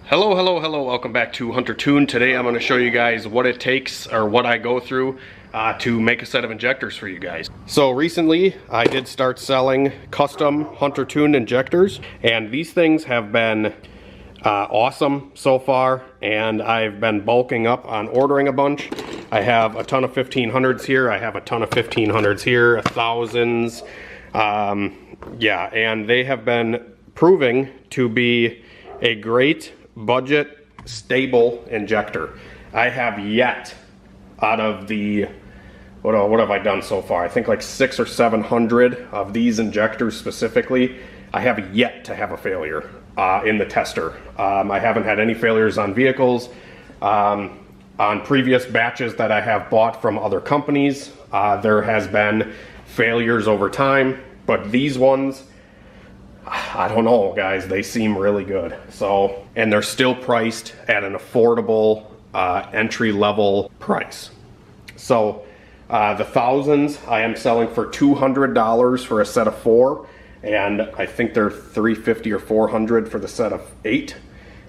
Hello, welcome back to HunterTuned. Today I'm going to show you guys what it takes, or what I go through to make a set of injectors for you guys. So recently I did start selling custom HunterTuned injectors, and these things have been awesome so far, and I've been bulking up on ordering a bunch. I have a ton of 1500s here, I have a ton of 1500s here, 1000s, yeah, and they have been proving to be a great budget stable injector. I have yet, out of the what have I done so far, I think like 600 or 700 of these injectors specifically, I have yet to have a failure in the tester. I haven't had any failures on vehicles. On previous batches that I have bought from other companies, there has been failures over time, but these ones, I don't know, guys, they seem really good. So, and they're still priced at an affordable entry-level price. So the thousands I am selling for $200 for a set of 4, and I think they're $350 or $400 for the set of 8.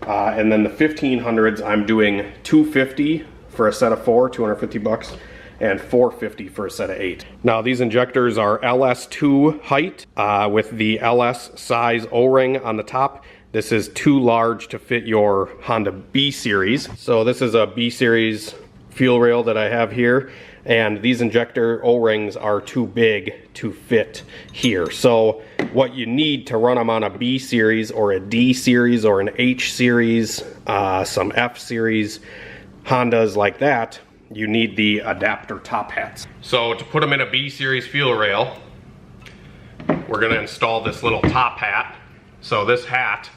And then the 1500s I'm doing $250 for a set of 4, 250 bucks, and $450 for a set of 8. Now these injectors are LS2 height with the LS size O-ring on the top. This is too large to fit your Honda B series. So this is a B series fuel rail that I have here, and these injector O-rings are too big to fit here. So what you need to run them on a B series or a D series or an H series, some F series Hondas like that, you need the adapter top hats. So to put them in a B series fuel rail, we're gonna install this little top hat. So this hat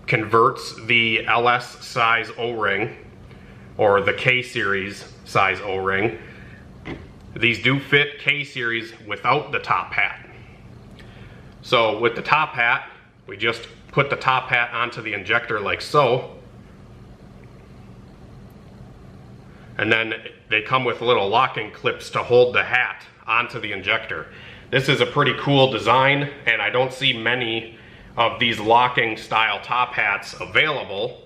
converts the LS size O-ring or the K series size O-ring. These do fit K series without the top hat. So with the top hat, we just put the top hat onto the injector like so. And then they come with little locking clips to hold the hat onto the injector. This is a pretty cool design, and I don't see many of these locking style top hats available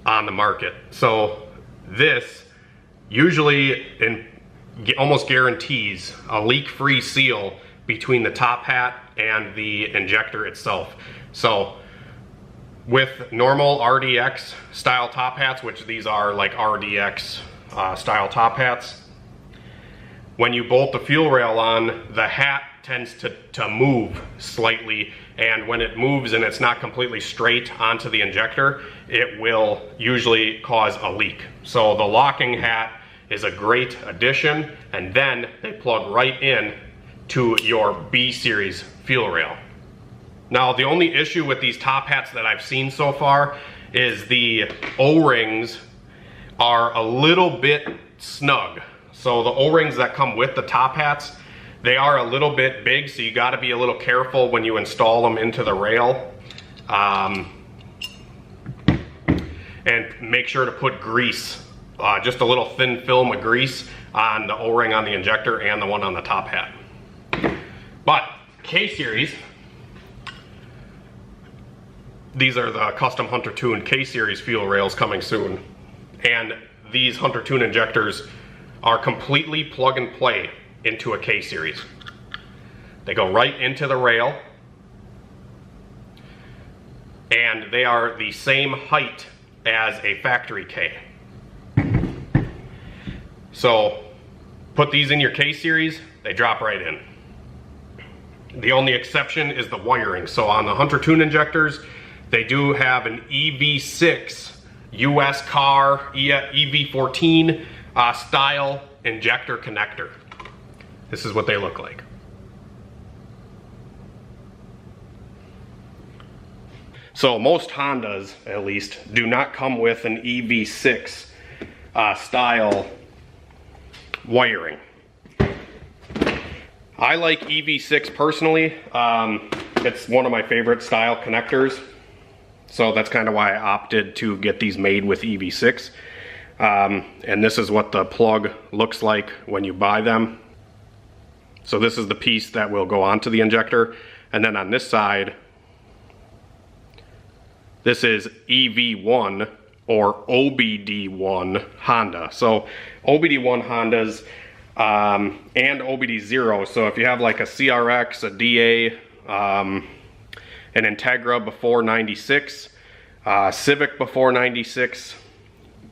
on the market. So this usually almost guarantees a leak-free seal between the top hat and the injector itself. So with normal RDX style top hats, which these are like RDX style top hats, when you bolt the fuel rail on, the hat tends to move slightly, and when it moves and it's not completely straight onto the injector, it will usually cause a leak. So the locking hat is a great addition, and then they plug right in to your B series fuel rail. Now the only issue with these top hats that I've seen so far is the O-rings are a little bit snug. So the O-rings that come with the top hats, they are a little bit big, so you got to be a little careful when you install them into the rail. And make sure to put grease, just a little thin film of grease on the O-ring on the injector and the one on the top hat. But K series, these are the custom HunterTuned K series fuel rails coming soon. And these HunterTuned injectors are completely plug and play into a K series. They go right into the rail, and they are the same height as a factory K. So put these in your K series, they drop right in. The only exception is the wiring. So on the HunterTuned injectors, they do have an EV6 US car EV14 style injector connector. This is what they look like. So most Hondas, at least, do not come with an EV6 style wiring. I like EV6 personally. It's one of my favorite style connectors. So that's kind of why I opted to get these made with EV6. And this is what the plug looks like when you buy them. So this is the piece that will go onto the injector. And then on this side, This is EV1 or Obd2 Honda. So Obd2 Hondas and Obd0. So if you have like a CRX, a DA, an Integra before 96, Civic before 96,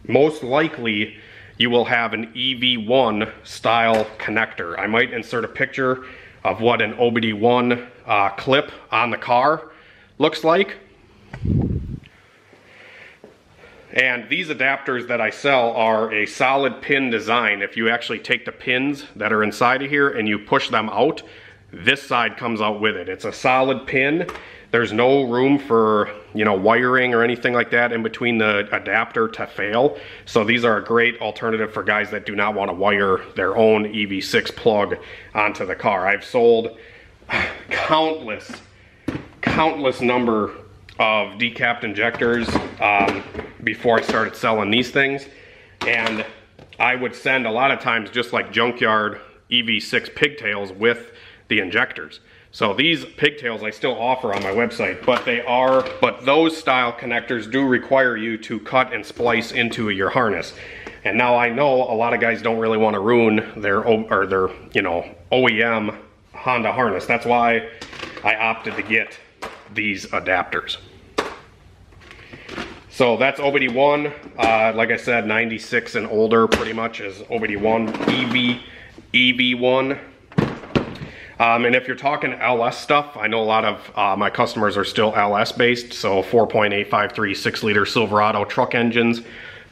most likely you will have an EV1 style connector. I might insert a picture of what an Obd2 clip on the car looks like. And these adapters that I sell are a solid pin design. If you actually take the pins that are inside of here and you push them out, this side comes out with it. It's a solid pin. There's no room for, you know, wiring or anything like that in between the adapter to fail. So these are a great alternative for guys that do not want to wire their own EV6 plug onto the car. I've sold countless number of decapped injectors before I started selling these things, and I would send a lot of times just like junkyard EV6 pigtails with the injectors. So these pigtails I still offer on my website, but those style connectors do require you to cut and splice into your harness. And now I know a lot of guys don't really want to ruin their you know, OEM Honda harness. That's why I opted to get these adapters. So that's Obd2. Like I said, 96 and older pretty much is Obd2 EV1. And if you're talking LS stuff, I know a lot of my customers are still LS based, so 4.853 6-liter Silverado truck engines.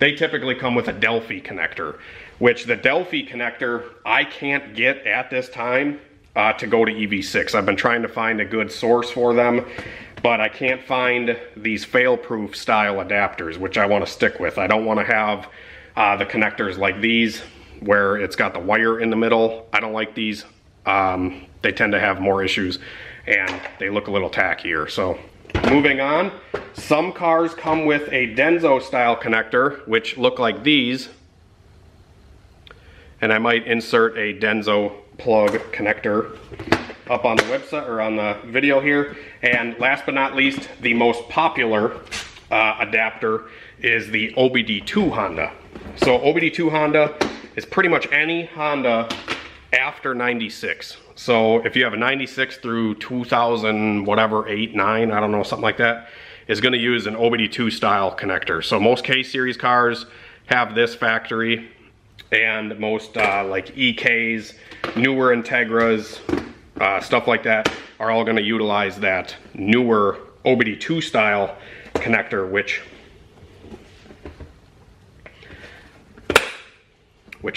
They typically come with a Delphi connector, which the Delphi connector I can't get at this time to go to EV6. I've been trying to find a good source for them, but I can't find these fail-proof style adapters, which I want to stick with. I don't want to have the connectors like these where it's got the wire in the middle. I don't like these. They tend to have more issues and they look a little tackier. So moving on, some cars come with a Denso style connector, which look like these. And I might insert a Denso plug connector up on the website or on the video here. And last but not least, the most popular adapter is the Obd2 Honda. So Obd2 Honda is pretty much any Honda after 96. So if you have a 96 through 2000 whatever 8 9, I don't know, something like that, is going to use an Obd2 style connector. So most K series cars have this factory, and most like EKs, newer Integras, stuff like that are all going to utilize that newer Obd2 style connector, which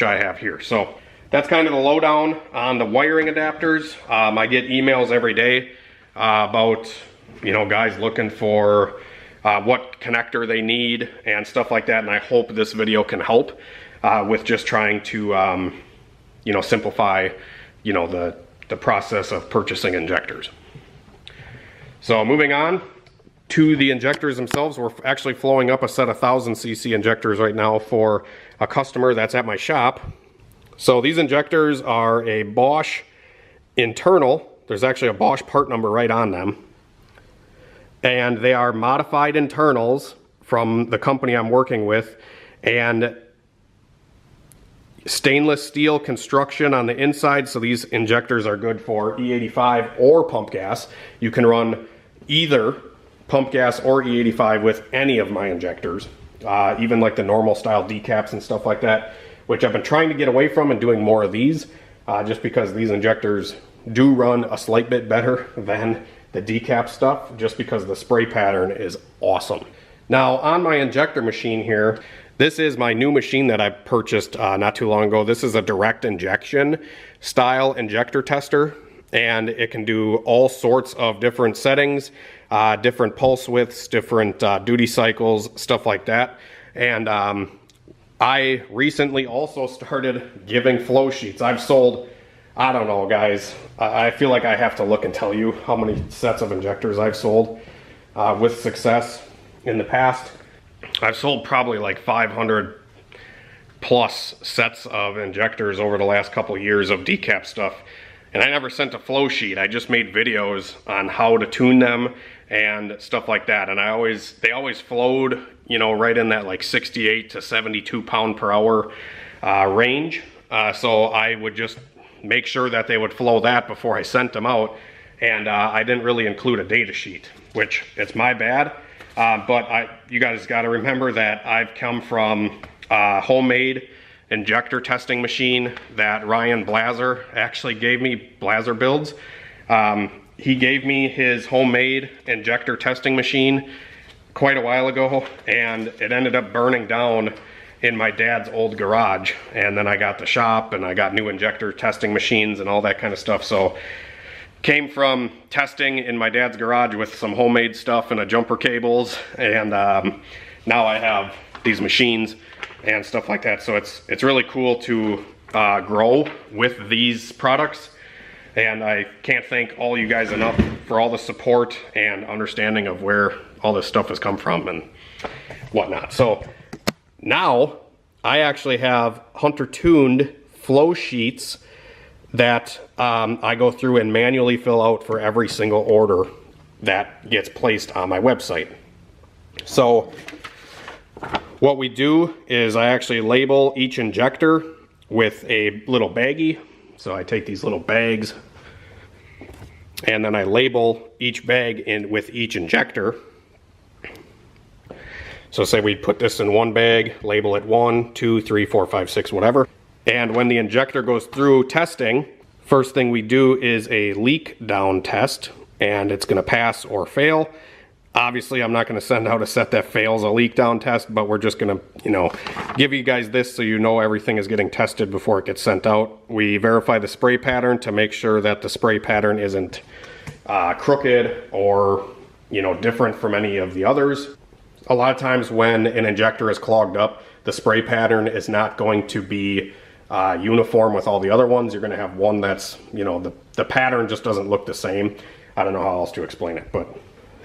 I have here. So that's kind of the lowdown on the wiring adapters. I get emails every day about, you know, guys looking for what connector they need and stuff like that, and I hope this video can help with just trying to you know, simplify, you know, the process of purchasing injectors. So moving on to the injectors themselves, we're actually flowing up a set of 1000cc injectors right now for a customer that's at my shop. So these injectors are a Bosch internal. There's actually a Bosch part number right on them. And they are modified internals from the company I'm working with, and stainless steel construction on the inside. So these injectors are good for E85 or pump gas. You can run either pump gas or E85 with any of my injectors, even like the normal style decaps and stuff like that, which I've been trying to get away from and doing more of these, just because these injectors do run a slight bit better than the decap stuff, just because the spray pattern is awesome. Now on my injector machine here, this is my new machine that I purchased not too long ago. This is a direct injection style injector tester, and it can do all sorts of different settings, different pulse widths, different duty cycles, stuff like that. And I recently also started giving flow sheets. I've sold, I don't know guys, I feel like I have to look and tell you how many sets of injectors I've sold with success in the past. I've sold probably like 500 plus sets of injectors over the last couple of years of decap stuff, and I never sent a flow sheet. I just made videos on how to tune them and stuff like that. And they always flowed, you know, right in that like 68 to 72 pound per hour range. So I would just make sure that they would flow that before I sent them out. And I didn't really include a data sheet, which it's my bad. But you guys got to remember that I've come from a homemade injector testing machine that Ryan Blazer actually gave me, Blazer Builds. He gave me his homemade injector testing machine quite a while ago, and it ended up burning down in my dad's old garage. And then I got the shop and I got new injector testing machines and all that kind of stuff. So came from testing in my dad's garage with some homemade stuff and a jumper cables, and now I have these machines and stuff like that. So it's really cool to grow with these products, and I can't thank all you guys enough for all the support and understanding of where all this stuff has come from and whatnot. So now I actually have HunterTuned flow sheets that I go through and manually fill out for every single order that gets placed on my website. So what we do is I actually label each injector with a little baggie. So I take these little bags and then I label each bag in with each injector. So say we put this in one bag, label it 1, 2, 3, 4, 5, 6, whatever. And when the injector goes through testing, first thing we do is a leak down test, and it's going to pass or fail. Obviously, I'm not going to send out a set that fails a leak down test, but we're just going to, you know, give you guys this so you know everything is getting tested before it gets sent out. We verify the spray pattern to make sure that the spray pattern isn't crooked or, you know, different from any of the others. A lot of times when an injector is clogged up, the spray pattern is not going to be uniform with all the other ones. You're going to have one that's, you know, the pattern just doesn't look the same. I don't know how else to explain it, but.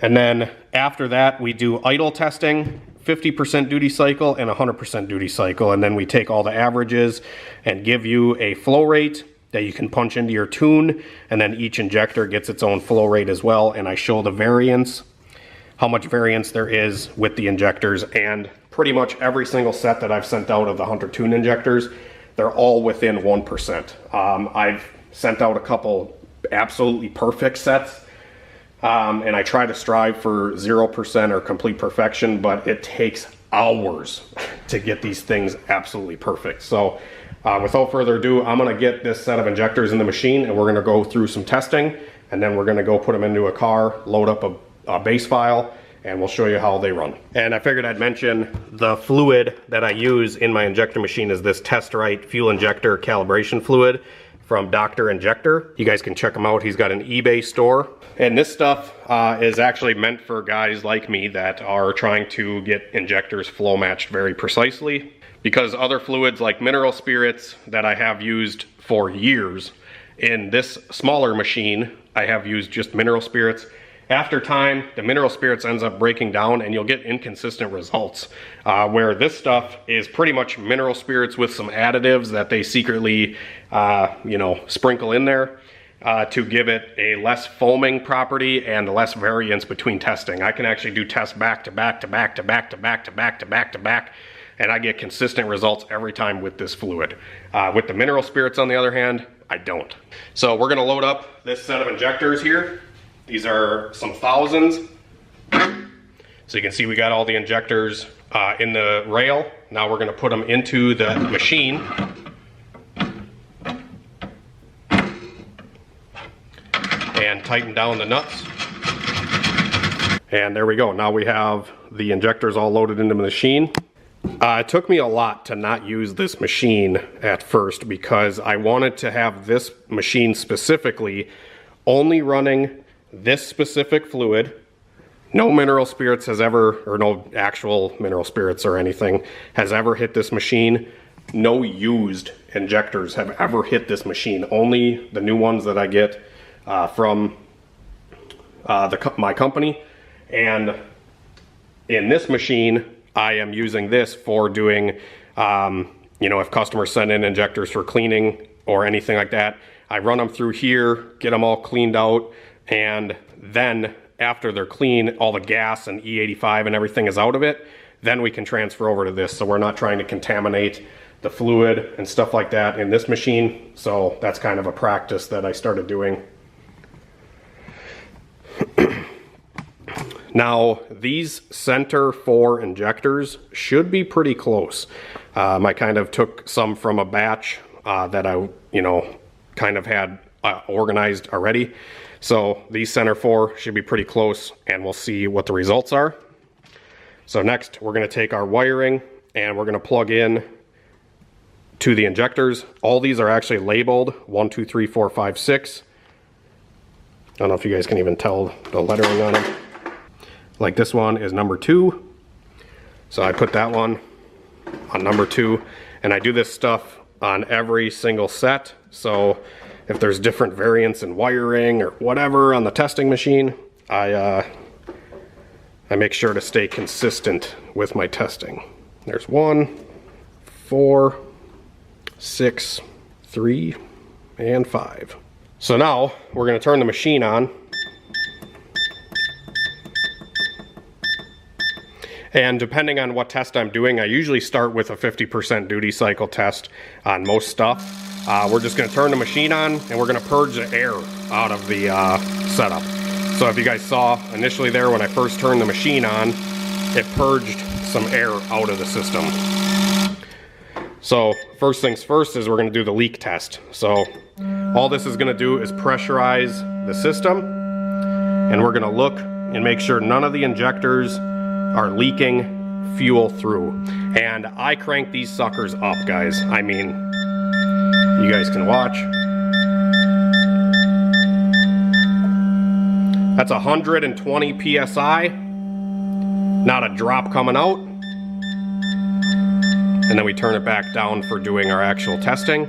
And then after that, we do idle testing, 50% duty cycle and 100% duty cycle. And then we take all the averages and give you a flow rate that you can punch into your tune. And then each injector gets its own flow rate as well. And I show the variance, how much variance there is with the injectors. And pretty much every single set that I've sent out of the HunterTuned injectors, they're all within 1%. I've sent out a couple absolutely perfect sets. And I try to strive for 0% or complete perfection, but it takes hours to get these things absolutely perfect. So without further ado, I'm going to get this set of injectors in the machine and we're going to go through some testing, and then we're going to go put them into a car, load up a base file, and we'll show you how they run. And I figured I'd mention the fluid that I use in my injector machine is this Test Right fuel injector calibration fluid from Dr. Injector. You guys can check him out. He's got an eBay store. And this stuff is actually meant for guys like me that are trying to get injectors flow matched very precisely, because other fluids like mineral spirits that I have used for years, in this smaller machine, I have used just mineral spirits. After time, the mineral spirits ends up breaking down and you'll get inconsistent results. Where this stuff is pretty much mineral spirits with some additives that they secretly, you know, sprinkle in there to give it a less foaming property and less variance between testing. I can actually do tests back to back to back to back to back to back to back to back, and I get consistent results every time with this fluid. With the mineral spirits, on the other hand, I don't. So we're gonna load up this set of injectors here. These are some thousands. So you can see we got all the injectors in the rail. Now we're gonna put them into the machine. And tighten down the nuts. And there we go. Now we have the injectors all loaded into the machine. It took me a lot to not use this machine at first because I wanted to have this machine specifically only running this specific fluid. No mineral spirits has ever, or no actual mineral spirits or anything has ever hit this machine. No used injectors have ever hit this machine. Only the new ones that I get from my company. And in this machine, I am using this for doing, you know, if customers send in injectors for cleaning or anything like that, I run them through here, get them all cleaned out, and then after they're clean, all the gas and E85 and everything is out of it, then we can transfer over to this. So we're not trying to contaminate the fluid and stuff like that in this machine. So that's kind of a practice that I started doing. Now, these center 4 injectors should be pretty close. I kind of took some from a batch that I, kind of had organized already. So these center 4 should be pretty close, and we'll see what the results are. So next, we're going to take our wiring and we're going to plug in to the injectors. All these are actually labeled 1, 2, 3, 4, 5, 6. I don't know if you guys can even tell the lettering on them. Like this one is number 2. So I put that one on number 2, and I do this stuff on every single set. So if there's different variants in wiring or whatever on the testing machine, I make sure to stay consistent with my testing. There's 1, 4, 6, 3, and 5. So now we're going to turn the machine on. And depending on what test I'm doing, I usually start with a 50% duty cycle test on most stuff. We're just going to turn the machine on and we're going to purge the air out of the setup. So if you guys saw initially there when I first turned the machine on, it purged some air out of the system. So first things first is we're going to do the leak test. So all this is going to do is pressurize the system, and we're going to look and make sure none of the injectors are leaking fuel through. And I crank these suckers up, guys. I mean, you guys can watch. That's 120 PSI. Not a drop coming out. And then we turn it back down for doing our actual testing.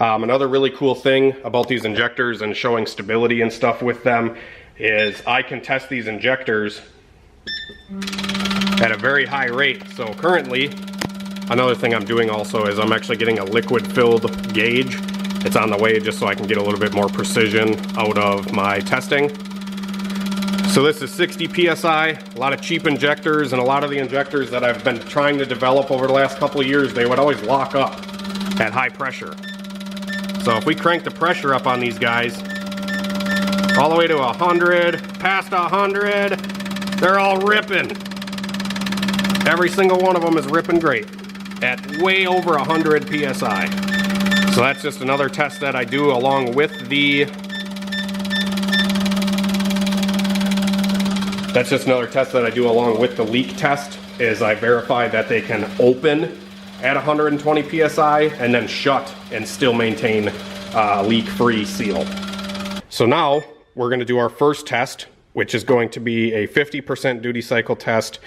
Another really cool thing about these injectors and showing stability and stuff with them is I can test these injectors at a very high rate. So currently, another thing I'm doing also is I'm actually getting a liquid filled gauge. It's on the way just so I can get a little bit more precision out of my testing. So this is 60 PSI, a lot of cheap injectors, and a lot of the injectors that I've been trying to develop over the last couple of years, they would always lock up at high pressure. So if we crank the pressure up on these guys, all the way to 100, past 100, they're all ripping. Every single one of them is ripping great at way over 100 PSI. So that's just another test that I do along with the leak test, is I verify that they can open at 120 PSI and then shut and still maintain leak-free seal. So now we're going to do our first test, which is going to be a 50% duty cycle test,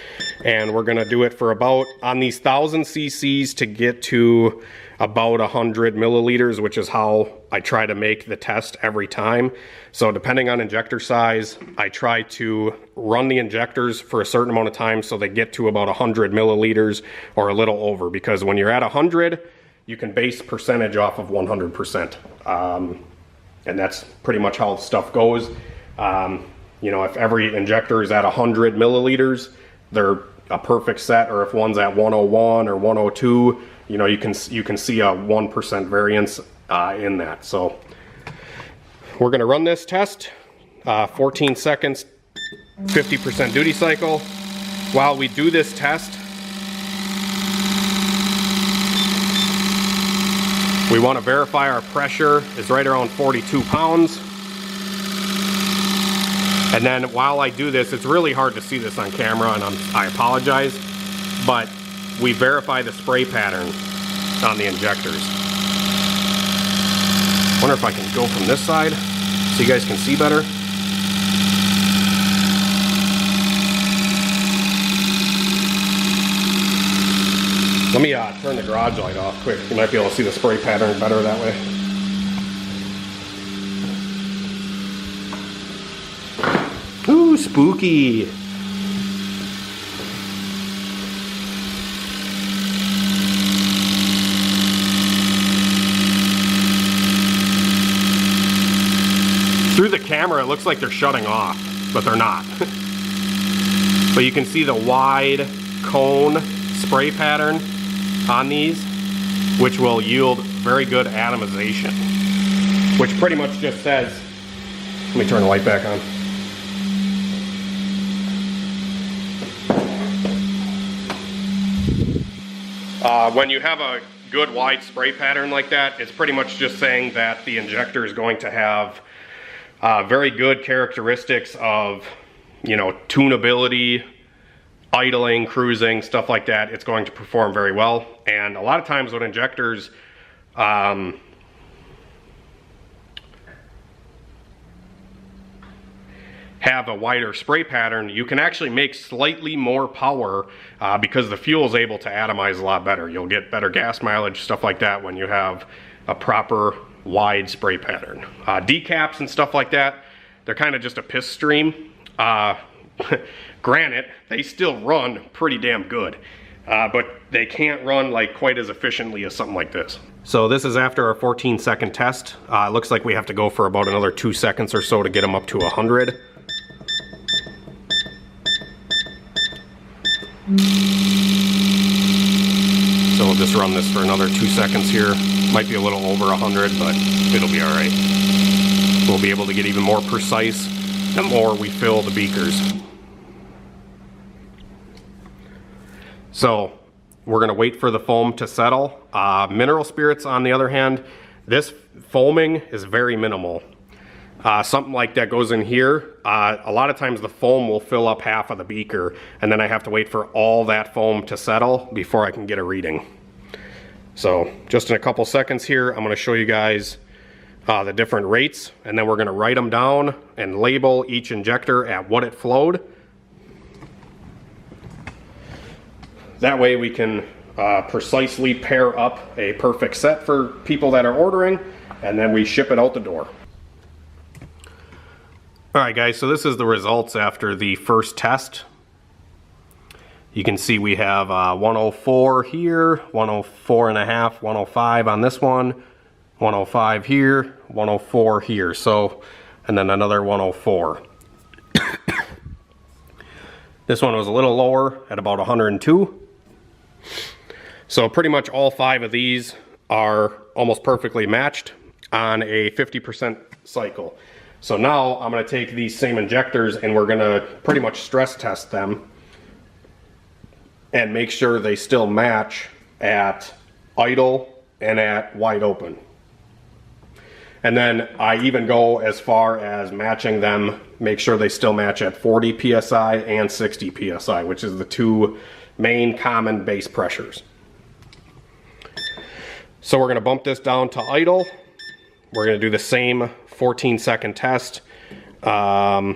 and we're going to do it for about, on these 1000 cc's to get to about 100 milliliters, which is how I try to make the test every time. So depending on injector size, I try to run the injectors for a certain amount of time so they get to about 100 milliliters or a little over, because when you're at 100, you can base percentage off of 100%. And that's pretty much how stuff goes. If every injector is at 100 milliliters, they're a perfect set, or if one's at 101 or 102, you can see a 1% variance in that. So we're going to run this test, 14 seconds, 50% duty cycle. While we do this test, we want to verify our pressure is right around 42 pounds. And then while I do this, it's really hard to see this on camera, and I apologize, but we verify the spray pattern on the injectors. Wonder if I can go from this side so you guys can see better. Let me turn the garage light off quick. You might be able to see the spray pattern better that way. Ooh, spooky. Through the camera, it looks like they're shutting off, but they're not. But you can see the wide cone spray pattern on these, which will yield very good atomization. Which pretty much just says, let me turn the light back on. When you have a good wide spray pattern like that, it's pretty much just saying that the injector is going to have very good characteristics of, you know, tunability, idling, cruising, stuff like that. It's going to perform very well. And a lot of times with injectors, have a wider spray pattern, you can actually make slightly more power because the fuel is able to atomize a lot better. You'll get better gas mileage, stuff like that, when you have a proper wide spray pattern. Decaps and stuff like that, they're kind of just a piss stream. Granted, they still run pretty damn good, but they can't run like quite as efficiently as something like this. So this is after our 14-second test. It looks like we have to go for about another 2 seconds or so to get them up to 100. So we'll just run this for another 2 seconds here. Might be a little over 100, but it'll be all right. We'll be able to get even more precise the more we fill the beakers. So we're gonna wait for the foam to settle. Mineral spirits, on the other hand, this foaming is very minimal. Something like that goes in here. A lot of times the foam will fill up half of the beaker, and then I have to wait for all that foam to settle before I can get a reading. So just in a couple seconds here, I'm gonna show you guys the different rates, and then we're gonna write them down and label each injector at what it flowed. That way we can precisely pair up a perfect set for people that are ordering, and then we ship it out the door. Alright guys, so this is the results after the first test. You can see we have 104 here, 104 and a half, 105 on this one, 105 here, 104 here, so, and then another 104. This one was a little lower at about 102. So pretty much all 5 of these are almost perfectly matched on a 50% cycle. So now I'm going to take these same injectors and we're going to pretty much stress test them and make sure they still match at idle and at wide open. And then I even go as far as matching them, make sure they still match at 40 psi and 60 psi, which is the 2 main common base pressures. So we're going to bump this down to idle. We're going to do the same 14-second test. I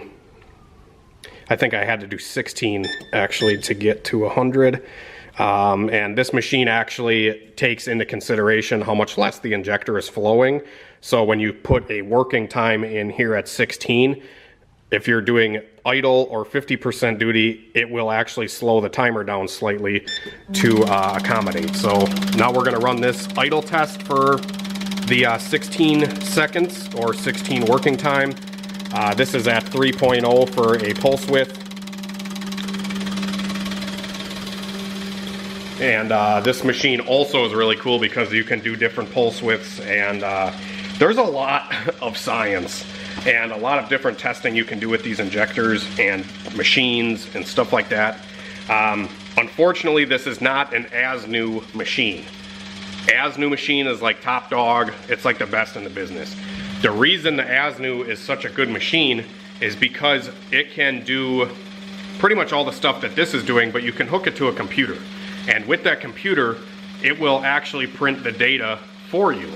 think I had to do 16 actually to get to 100. And this machine actually takes into consideration how much less the injector is flowing. So when you put a working time in here at 16, if you're doing idle or 50% duty, it will actually slow the timer down slightly to accommodate. So now we're going to run this idle test for the 16 seconds or 16 working time. This is at 3.0 for a pulse width. And this machine also is really cool because you can do different pulse widths, and there's a lot of science and a lot of different testing you can do with these injectors and machines and stuff like that. Unfortunately, this is not an as new machine. As new machine is like top dog. It's like the best in the business. The reason the as new is such a good machine is because it can do pretty much all the stuff that this is doing, but you can hook it to a computer. And with that computer, it will actually print the data for you.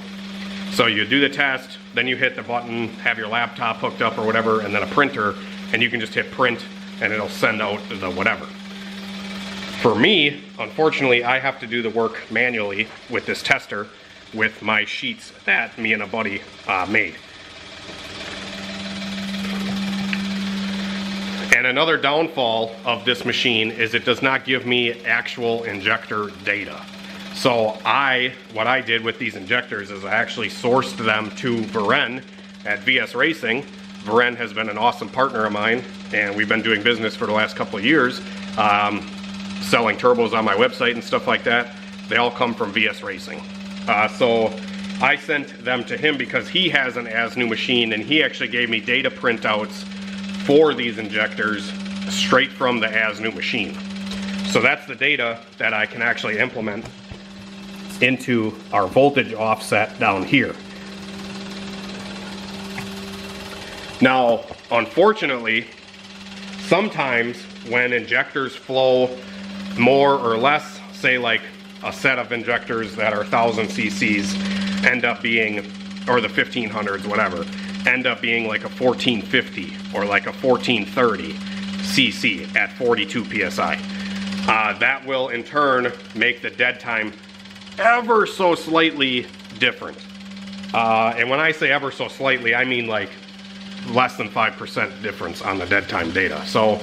So you do the test, then you hit the button, have your laptop hooked up or whatever, and then a printer, and you can just hit print and it'll send out the whatever. For me, unfortunately, I have to do the work manually with this tester with my sheets that me and a buddy made. And another downfall of this machine is it does not give me actual injector data. So what I did with these injectors is I actually sourced them to Varen at VS Racing, Varen has been an awesome partner of mine, and we've been doing business for the last couple of years, selling turbos on my website and stuff like that. They all come from VS Racing. So I sent them to him because he has an as-new machine, and he actually gave me data printouts for these injectors straight from the as-new machine. So that's the data that I can actually implement into our voltage offset down here. Now, unfortunately, sometimes when injectors flow more or less, say like a set of injectors that are 1000 cc's end up being, or the 1500s, whatever, end up being like a 1450 or like a 1430 cc at 42 psi. That will in turn make the dead time ever so slightly different. And when I say ever so slightly, I mean like less than 5% difference on the dead time data. So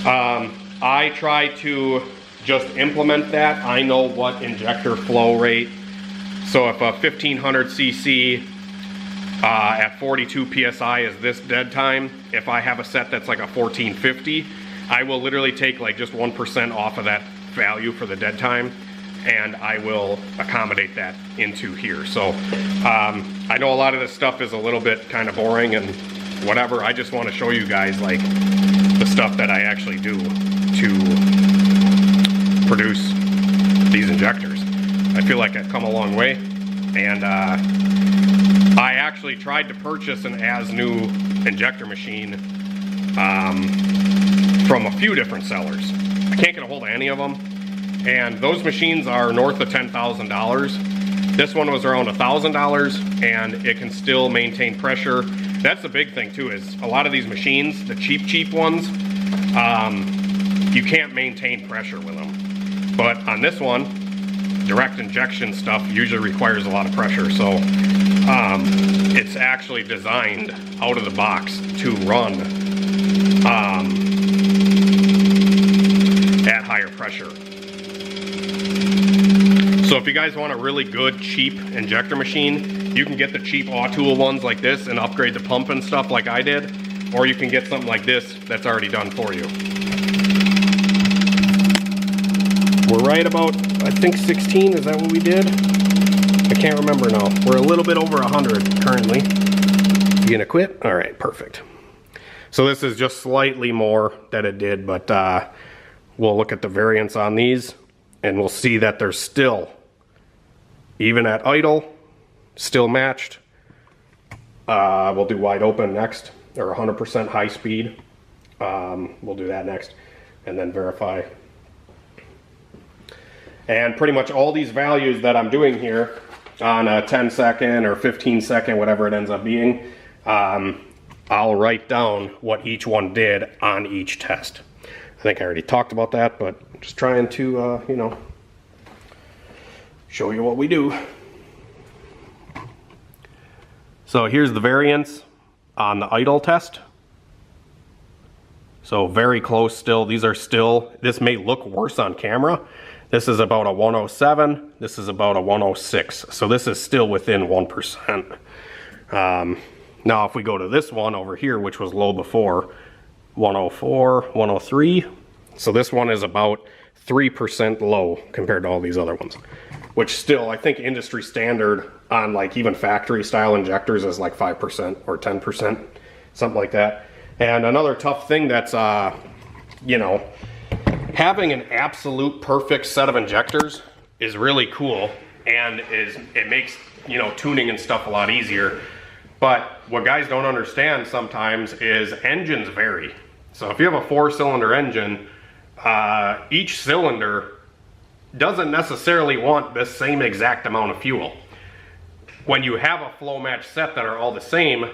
I try to just implement that. I know what injector flow rate. So if a 1500 cc at 42 psi is this dead time, if I have a set that's like a 1450, I will literally take like just 1% off of that value for the dead time, and I will accommodate that into here. So I know a lot of this stuff is a little bit kind of boring and whatever. I just want to show you guys like the stuff that I actually do to produce these injectors. I feel like I've come a long way, and I actually tried to purchase an as-new injector machine from a few different sellers. I can't get a hold of any of them, and those machines are north of $10,000. This one was around $1,000, and it can still maintain pressure. That's the big thing too, is a lot of these machines, the cheap ones, you can't maintain pressure with them. But on this one, direct injection stuff usually requires a lot of pressure, so it's actually designed out of the box to run at higher pressure. So if you guys want a really good, cheap injector machine, you can get the cheap Obd2 ones like this and upgrade the pump and stuff like I did, or you can get something like this that's already done for you. We're right about, I think 16, is that what we did? I can't remember now. We're a little bit over 100 currently. You gonna quit? All right, perfect. So this is just slightly more than it did, but we'll look at the variance on these, and we'll see that they're still, even at idle, still matched. We'll do wide open next, or 100% high speed. We'll do that next, and then verify. And pretty much all these values that I'm doing here on a 10-second or 15-second, whatever it ends up being, I'll write down what each one did on each test. I think I already talked about that, but just trying to, you know, show you what we do. So here's the variance on the idle test. So very close still. These are still, this may look worse on camera. This is about a 107. This is about a 106. So this is still within 1%. Now if we go to this one over here, which was low before, 104, 103. So this one is about 3% low compared to all these other ones, which still, I think industry standard on like even factory style injectors is like 5% or 10%, something like that. And another tough thing that's, you know, having an absolute perfect set of injectors is really cool, and it makes, you know, tuning and stuff a lot easier. But what guys don't understand sometimes is engines vary. So if you have a 4-cylinder engine, each cylinder doesn't necessarily want the same exact amount of fuel. When you have a flow match set that are all the same,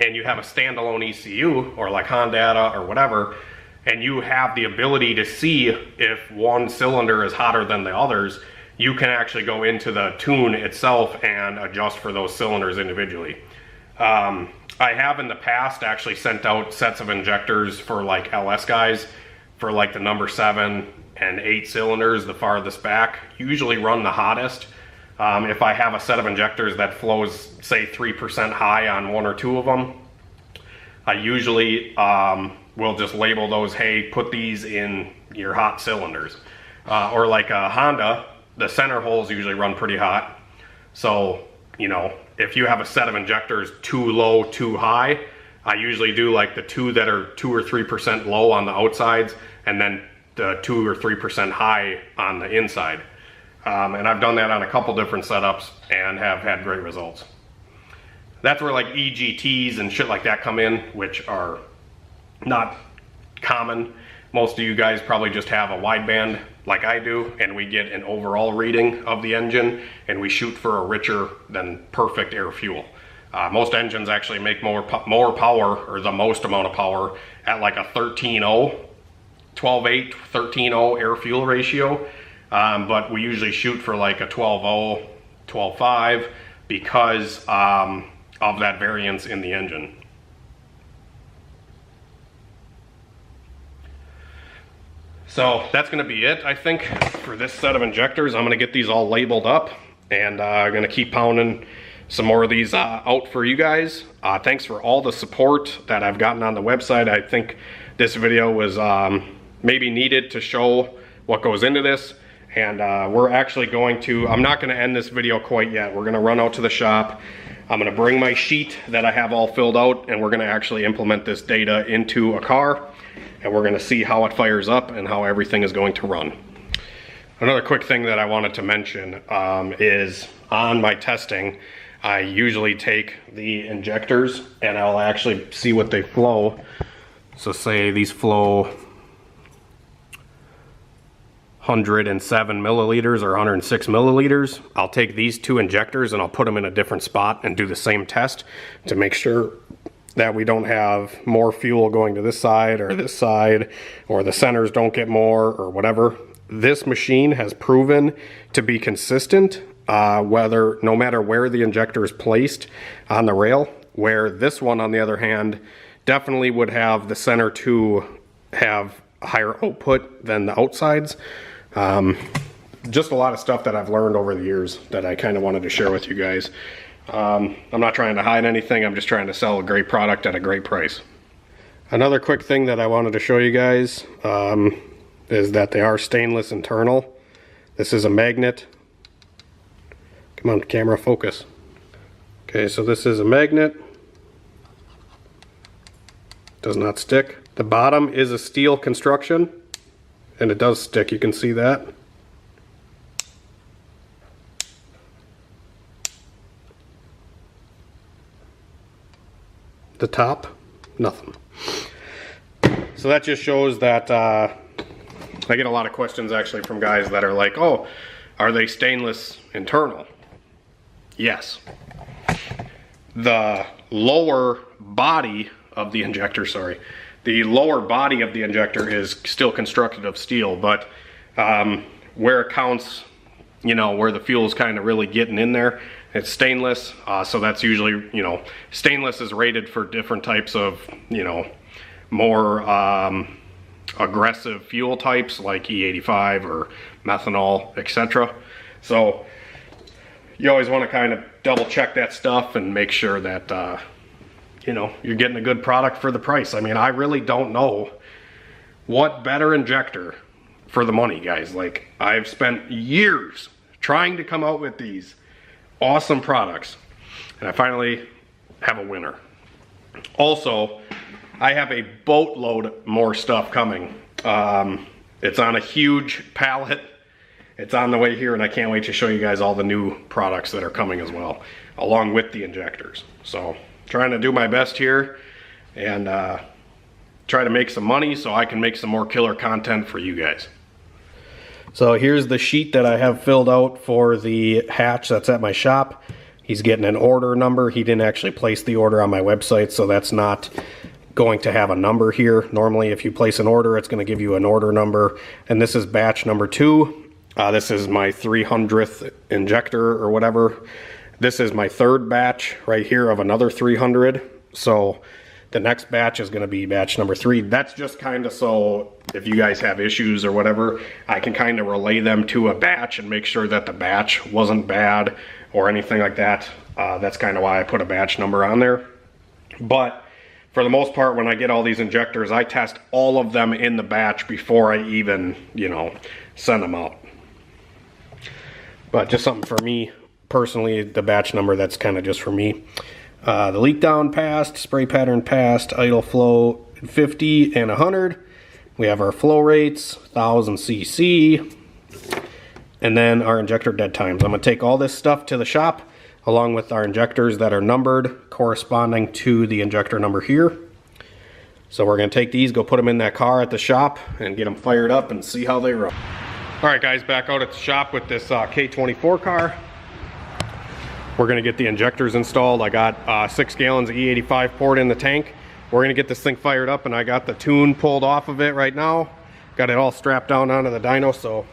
and you have a standalone ECU, or like Honda or whatever, and you have the ability to see if one cylinder is hotter than the others, you can actually go into the tune itself and adjust for those cylinders individually. I have in the past actually sent out sets of injectors for like LS guys for like the number 7 and 8 cylinders, the farthest back, usually run the hottest. If I have a set of injectors that flows say 3% high on 1 or 2 of them, I usually will just label those, hey, put these in your hot cylinders. Or like a Honda, the center holes usually run pretty hot. So, you know, if you have a set of injectors too low, too high, I usually do like the two that are 2 or 3% low on the outsides, and then the 2 or 3% high on the inside. And I've done that on a couple different setups and have had great results. That's where like EGTs and shit like that come in, which are not common. Most of you guys probably just have a wideband like I do, and we get an overall reading of the engine, and we shoot for a richer than perfect air fuel. Most engines actually make more power, or the most amount of power, at like a 13.0, 12.8, 13.0 air fuel ratio. But we usually shoot for like a 12.0, 12.5 because of that variance in the engine. So that's going to be it, I think, for this set of injectors. I'm going to get these all labeled up, and I'm going to keep pounding some more of these out for you guys. Thanks for all the support that I've gotten on the website. I think this video was maybe needed to show what goes into this. And we're actually going to, I'm not going to end this video quite yet. We're going to run out to the shop. I'm going to bring my sheet that I have all filled out, and we're going to actually implement this data into a car. And we're going to see how it fires up and how everything is going to run. Another quick thing that I wanted to mention is on my testing, I usually take the injectors and I'll actually see what they flow. So say these flow 107 milliliters or 106 milliliters. I'll take these two injectors and I'll put them in a different spot and do the same test to make sure that we don't have more fuel going to this side, or the centers don't get more or whatever. This machine has proven to be consistent no matter where the injector is placed on the rail, where this one on the other hand definitely would have the center to have higher output than the outsides. Just a lot of stuff that I've learned over the years that I kind of wanted to share with you guys. I'm not trying to hide anything. I'm just trying to sell a great product at a great price. Another quick thing that I wanted to show you guys is that they are stainless internal. This is a magnet. Come on, camera, focus. Okay, so this is a magnet. Does not stick. The bottom is a steel construction, and it does stick. You can see that. The top, nothing. So that just shows that I get a lot of questions actually from guys that are like, oh, are they stainless internal? Yes. The lower body of the injector, the lower body of the injector is still constructed of steel, but where it counts, you know, where the fuel is kind of really getting in there, it's stainless. So that's usually, you know, stainless is rated for different types of, you know, more aggressive fuel types like E85 or methanol, etc. So you always want to kind of double check that stuff and make sure that you know, you're getting a good product for the price. I mean, I really don't know what better injector for the money, guys. Like, I've spent years trying to come out with these awesome products, and I finally have a winner. Also, I have a boatload more stuff coming. It's on a huge pallet. It's on the way here, and I can't wait to show you guys all the new products that are coming as well, along with the injectors. So, trying to do my best here and try to make some money so I can make some more killer content for you guys. So here's the sheet that I have filled out for the hatch that's at my shop. He's getting an order number. He didn't actually place the order on my website, so that's not going to have a number here. Normally, if you place an order, it's going to give you an order number. And this is batch number 2. This is my 300th injector or whatever. This is my 3rd batch right here of another 300. So the next batch is going to be batch number 3. That's just kind of so if you guys have issues or whatever, I can kind of relay them to a batch and make sure that the batch wasn't bad or anything like that. That's kind of why I put a batch number on there. But for the most part, when I get all these injectors, I test all of them in the batch before I even, you know, send them out. But just something for me personally, the batch number, that's kind of just for me. The leak down passed, spray pattern passed, idle flow 50 and 100. We have our flow rates, 1000 cc, and then our injector dead times. I'm going to take all this stuff to the shop along with our injectors that are numbered corresponding to the injector number here. So we're going to take these, go put them in that car at the shop and get them fired up and see how they run. Alright guys, back out at the shop with this K24 car. We're going to get the injectors installed. I got 6 gallons of E85 poured in the tank. We're going to get this thing fired up, and I got the tune pulled off of it right now. Got it all strapped down onto the dyno. So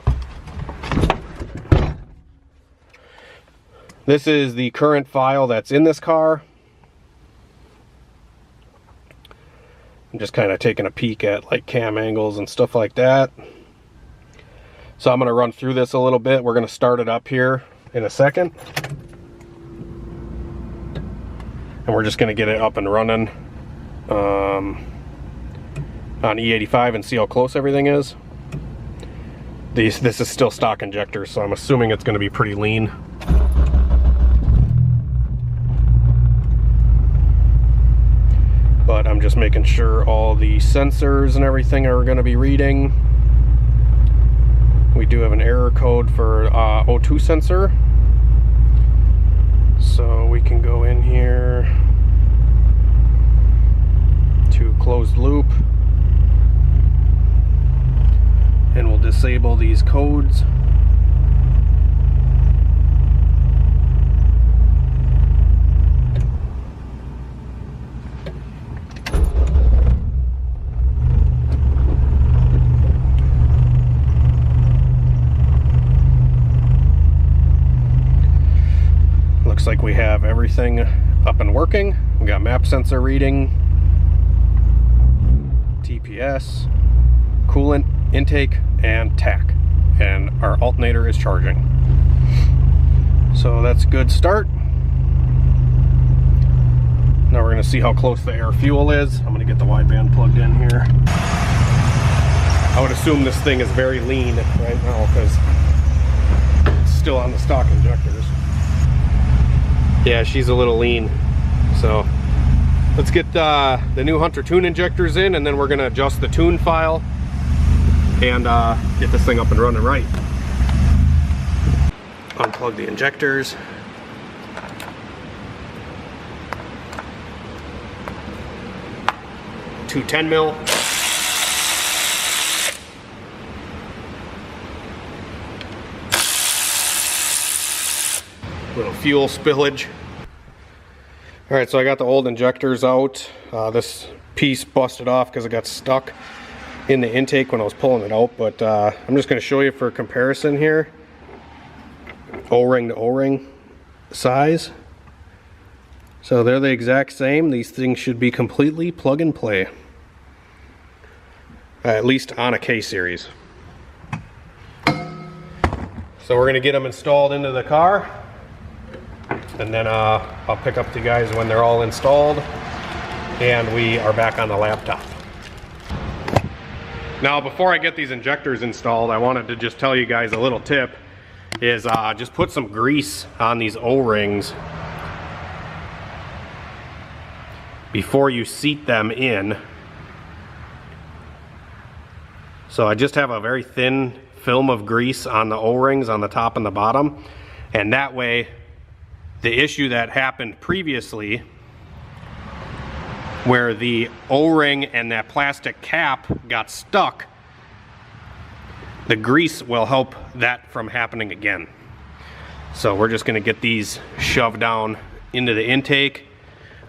this is the current file that's in this car. I'm just kind of taking a peek at like cam angles and stuff like that. So I'm going to run through this a little bit. We're going to start it up here in a second. And we're just going to get it up and running on E85 and see how close everything is. This is still stock injectors, so I'm assuming it's going to be pretty lean. But I'm just making sure all the sensors and everything are going to be reading. We do have an error code for O2 sensor. So we can go in here to closed loop and we'll disable these codes. Looks like we have everything up and working. We got map sensor reading, TPS, coolant, intake, and tack. And our alternator is charging. So that's a good start. Now we're going to see how close the air fuel is. I'm going to get the wideband plugged in here. I would assume this thing is very lean right now because it's still on the stock injectors. Yeah, she's a little lean. So let's get the new HunterTuned injectors in, and then we're going to adjust the tune file and get this thing up and running right. Unplug the injectors. Two 10 mil. Little fuel spillage. Alright, so I got the old injectors out. This piece busted off because it got stuck in the intake when I was pulling it out, but I'm just going to show you for comparison here. O-ring to O-ring size. So they're the exact same. These things should be completely plug and play. At least on a K-series. So we're going to get them installed into the car. And then I'll pick up the guys when they're all installed and we are back on the laptop. Now before I get these injectors installed, I wanted to just tell you guys a little tip is just put some grease on these O-rings before you seat them in. So I just have a very thin film of grease on the O-rings on the top and the bottom, and that way the issue that happened previously where the O-ring and that plastic cap got stuck, the grease will help that from happening again. So we're just going to get these shoved down into the intake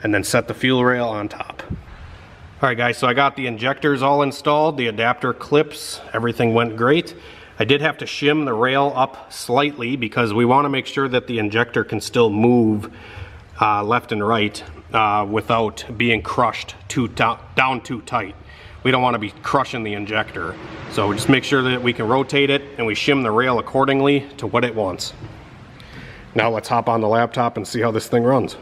and then set the fuel rail on top. Alright guys, so I got the injectors all installed, the adapter clips, everything went great. I did have to shim the rail up slightly because we want to make sure that the injector can still move left and right without being crushed down too tight. We don't want to be crushing the injector. So we just make sure that we can rotate it and we shim the rail accordingly to what it wants. Now let's hop on the laptop and see how this thing runs.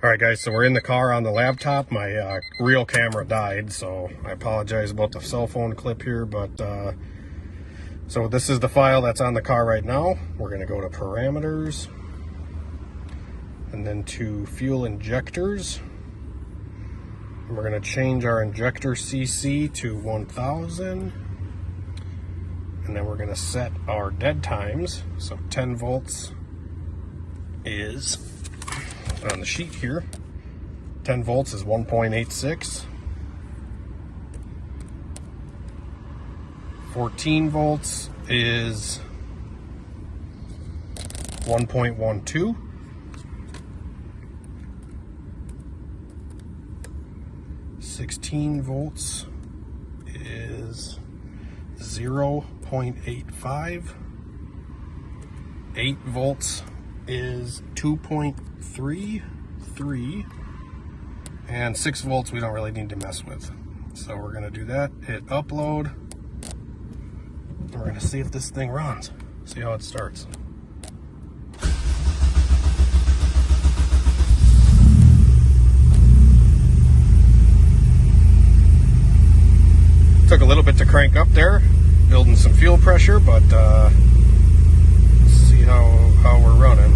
Alright guys, so we're in the car on the laptop. My real camera died, so I apologize about the cell phone clip here, but so this is the file that's on the car right now. We're going to go to parameters and then to fuel injectors. And we're going to change our injector CC to 1000, and then we're going to set our dead times. So 10 volts is on the sheet here. 10 volts is 1.86. 14 volts is 1.12. 16 volts is 0.85. 8 volts is 2.33, and 6 volts we don't really need to mess with. So we're going to do that, hit upload, and we're going to see if this thing runs, see how it starts. Took a little bit to crank up there, building some fuel pressure, but let's see how we're running.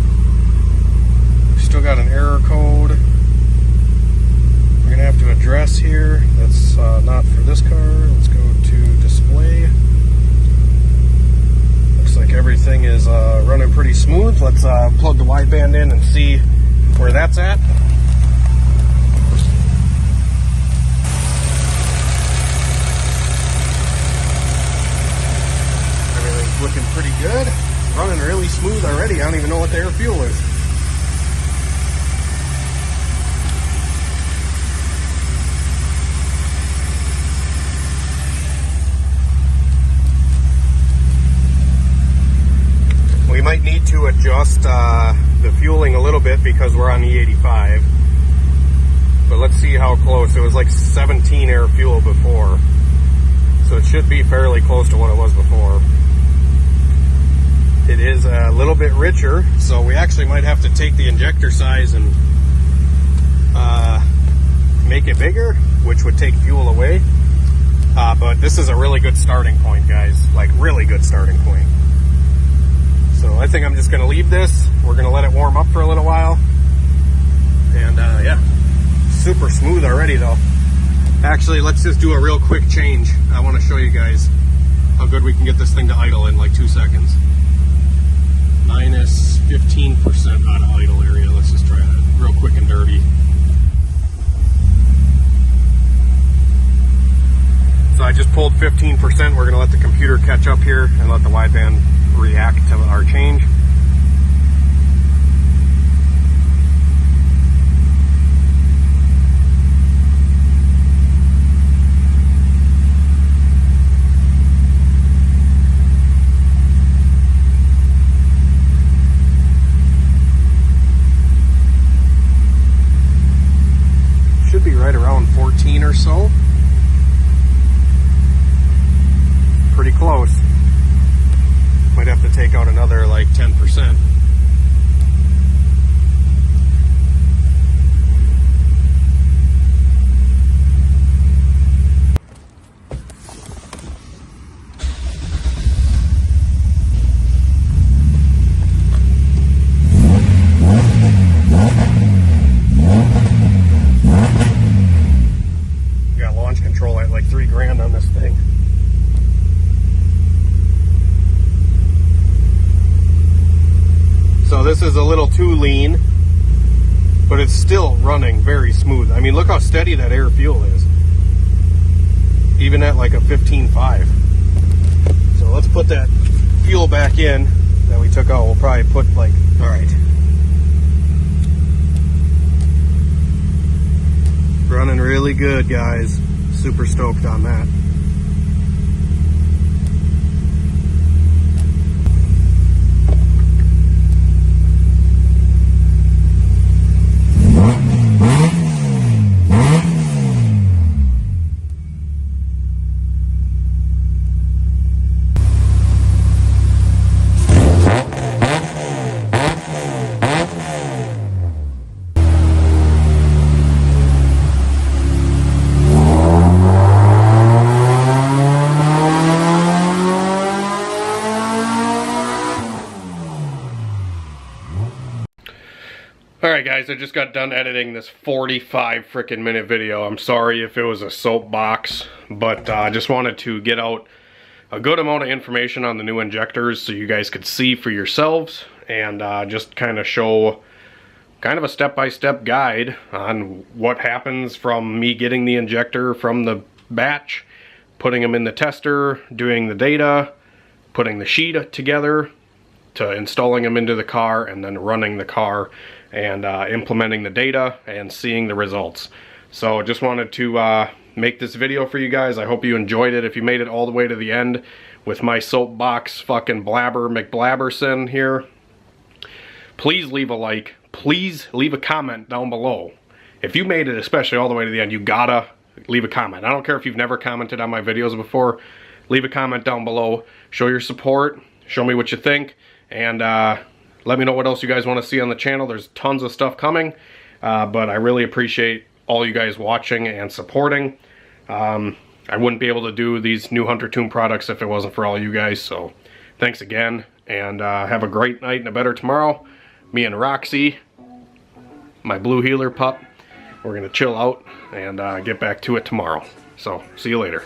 We still got an error code we're gonna have to address here. That's not for this car. Let's go to display. Looks like everything is running pretty smooth. Let's plug the wideband in and see where that's at. Looking pretty good. Running really smooth already. I don't even know what the air fuel is. We might need to adjust the fueling a little bit because we're on E85. But let's see how close. It was like 17 air fuel before. So it should be fairly close to what it was before. It is a little bit richer, so we actually might have to take the injector size and make it bigger, which would take fuel away. But this is a really good starting point, guys. Like, really good starting point. So I think I'm just going to leave this. We're going to let it warm up for a little while. And yeah, super smooth already, though. Actually, let's just do a real quick change. I want to show you guys how good we can get this thing to idle in like 2 seconds. Minus 15% out of idle area. Let's just try that real quick and dirty. So I just pulled 15%. We're going to let the computer catch up here and let the wideband react to our change. Be right around 14 or so. Pretty close. Might have to take out another like 10%. Control at like $3 grand on this thing. So this is a little too lean, but it's still running very smooth. I mean, look how steady that air fuel is, even at like a 15.5. So let's put that fuel back in that we took out. We'll probably put like, all right, running really good, guys. Super stoked on that. Alright guys, I just got done editing this 45 freaking minute video. I'm sorry if it was a soapbox, but I just wanted to get out a good amount of information on the new injectors so you guys could see for yourselves, and just kind of show kind of a step-by-step guide on what happens from me getting the injector from the batch, putting them in the tester, doing the data, putting the sheet together, to installing them into the car, and then running the car and implementing the data and seeing the results. So just wanted to make this video for you guys. I hope you enjoyed it. If you made it all the way to the end with my soapbox fucking blabber McBlabberson here, please leave a like. Please leave a comment down below. If you made it especially all the way to the end, you gotta leave a comment. I don't care if you've never commented on my videos before. Leave a comment down below. Show your support. Show me what you think. And let me know what else you guys want to see on the channel. There's tons of stuff coming. But I really appreciate all you guys watching and supporting. I wouldn't be able to do these new HunterTuned products if it wasn't for all you guys. So thanks again. And have a great night and a better tomorrow. Me and Roxy, my blue heeler pup, we're gonna chill out and get back to it tomorrow. So see you later.